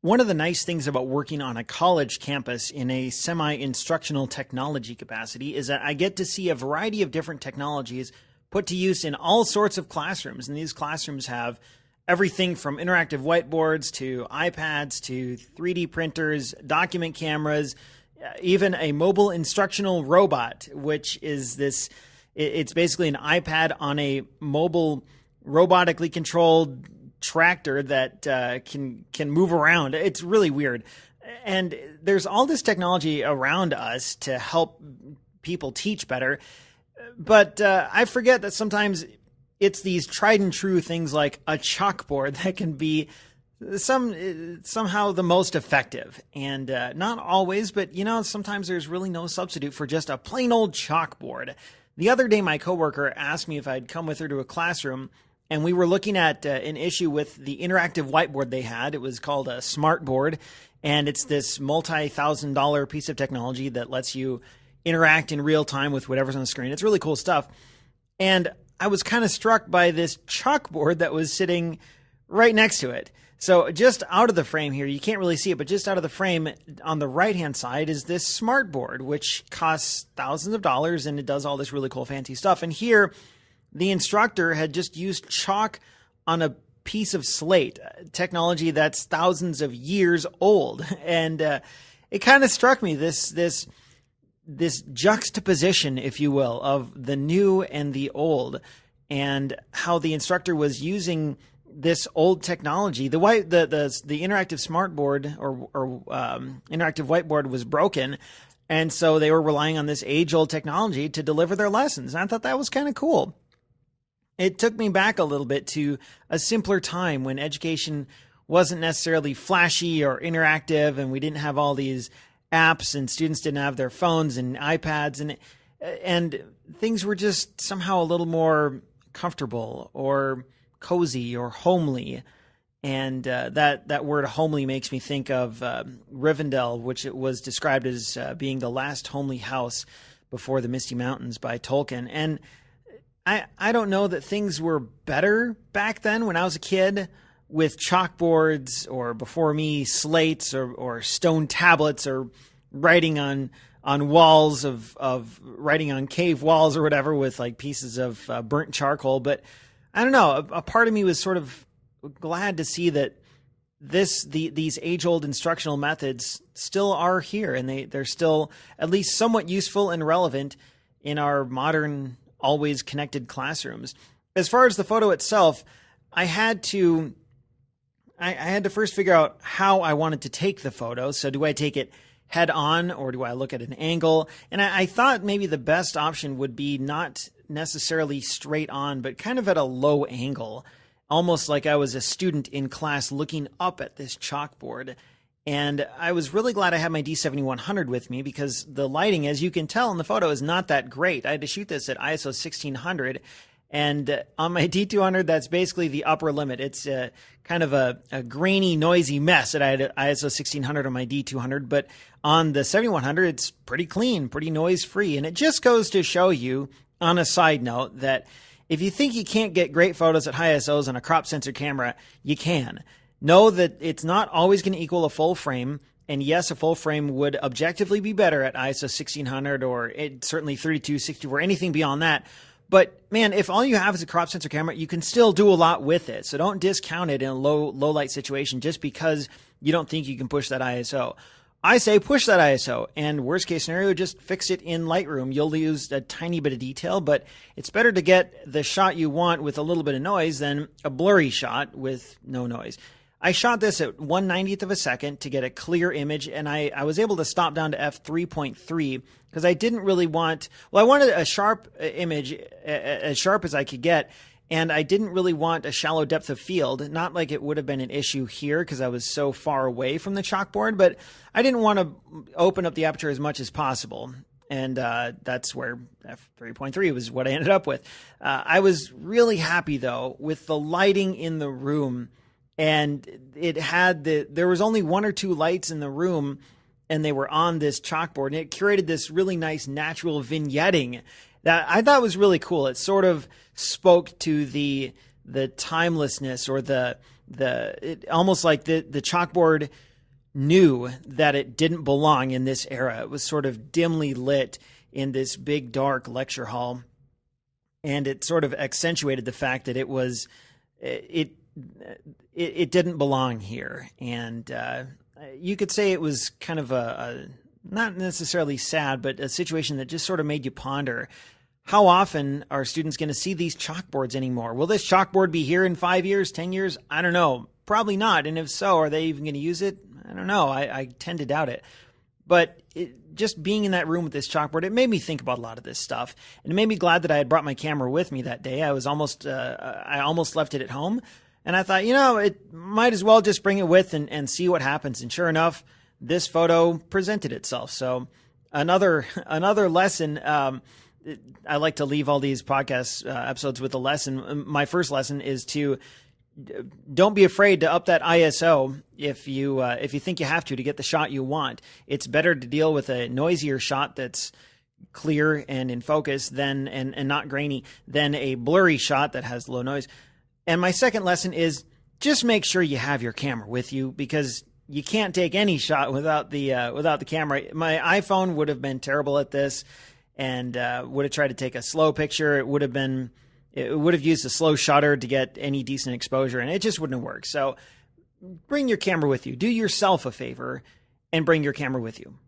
One of the nice things about working on a college campus in a semi-instructional technology capacity is that I get to see a variety of different technologies put to use in all sorts of classrooms. And these classrooms have everything from interactive whiteboards to iPads to 3D printers, document cameras, even a mobile instructional robot, which is it's basically an iPad on a mobile robotically controlled tractor that can move around. It's really weird. And there's all this technology around us to help people teach better. But I forget that sometimes it's these tried and true things like a chalkboard that can be somehow the most effective. And not always, but sometimes there's really no substitute for just a plain old chalkboard. The other day, my coworker asked me if I'd come with her to a classroom, and we were looking at an issue with the interactive whiteboard they had. It was called a Smartboard, and it's this multi-$1,000 piece of technology that lets you interact in real time with whatever's on the screen. It's really cool stuff. And I was kind of struck by this chalkboard that was sitting right next to it. So just out of the frame here, you can't really see it, but just out of the frame on the right-hand side is this Smartboard, which costs thousands of dollars, and it does all this really cool fancy stuff. And here, the instructor had just used chalk on a piece of slate, technology that's thousands of years old. And it kind of struck me, this juxtaposition, if you will, of the new and the old, and how the instructor was using this old technology. The interactive smartboard or interactive whiteboard was broken, and so they were relying on this age-old technology to deliver their lessons. And I thought that was kind of cool. It took me back a little bit to a simpler time when education wasn't necessarily flashy or interactive, and we didn't have all these apps, and students didn't have their phones and iPads, and things were just somehow a little more comfortable or cozy or homely. And that word homely makes me think of Rivendell, which it was described as being the last homely house before the Misty Mountains by Tolkien. And I don't know that things were better back then when I was a kid with chalkboards, or before me, slates or stone tablets, or writing on walls of writing on cave walls or whatever with like pieces of burnt charcoal. But I don't know, a part of me was sort of glad to see that these age-old instructional methods still are here, and they're still at least somewhat useful and relevant in our modern, always connected classrooms. As far as the photo itself, I had to first figure out how I wanted to take the photo. So do I take it head on, or do I look at an angle? And I thought maybe the best option would be not necessarily straight on, but kind of at a low angle, almost like I was a student in class looking up at this chalkboard. And I was really glad I had my D7100 with me, because the lighting, as you can tell in the photo, is not that great. I had to shoot this at ISO 1600, and on my D200, that's basically the upper limit. It's kind of a grainy, noisy mess that I had at ISO 1600 on my D200, but on the 7100, it's pretty clean, pretty noise-free. And it just goes to show you, on a side note, that if you think you can't get great photos at high ISOs on a crop sensor camera, you can. Know that it's not always going to equal a full frame. And yes, a full frame would objectively be better at ISO 1600 or certainly 3264, anything beyond that. But man, if all you have is a crop sensor camera, you can still do a lot with it. So don't discount it in a low light situation just because you don't think you can push that ISO. I say push that ISO, and worst case scenario, just fix it in Lightroom. You'll lose a tiny bit of detail, but it's better to get the shot you want with a little bit of noise than a blurry shot with no noise. I shot this at 1/90th of a second to get a clear image, and I was able to stop down to f3.3 because I didn't really want, I wanted a sharp image, as sharp as I could get, and I didn't really want a shallow depth of field. Not like it would have been an issue here because I was so far away from the chalkboard, but I didn't want to open up the aperture as much as possible. And that's where f3.3 was what I ended up with. I was really happy, though, with the lighting in the room. And it had there was only one or two lights in the room, and they were on this chalkboard, and it curated this really nice natural vignetting that I thought was really cool. It sort of spoke to the timelessness, or it almost like the chalkboard knew that it didn't belong in this era. It was sort of dimly lit in this big, dark lecture hall. And it sort of accentuated the fact that it didn't belong here. And you could say it was kind of a not necessarily sad, but a situation that just sort of made you ponder, how often are students going to see these chalkboards anymore? Will this chalkboard be here in 5 years, 10 years? I don't know. Probably not. And if so, are they even going to use it? I don't know. I tend to doubt it. But just being in that room with this chalkboard, it made me think about a lot of this stuff. And it made me glad that I had brought my camera with me that day. I almost left it at home. And I thought, it might as well just bring it with and see what happens. And sure enough, this photo presented itself. So another lesson. I like to leave all these podcast episodes with a lesson. My first lesson is to don't be afraid to up that ISO if you think you have to get the shot you want. It's better to deal with a noisier shot that's clear and in focus and not grainy than a blurry shot that has low noise. And my second lesson is just make sure you have your camera with you, because you can't take any shot without the camera. My iPhone would have been terrible at this, and would have tried to take a slow picture. It would have used a slow shutter to get any decent exposure, and it just wouldn't have worked. So bring your camera with you. Do yourself a favor and bring your camera with you.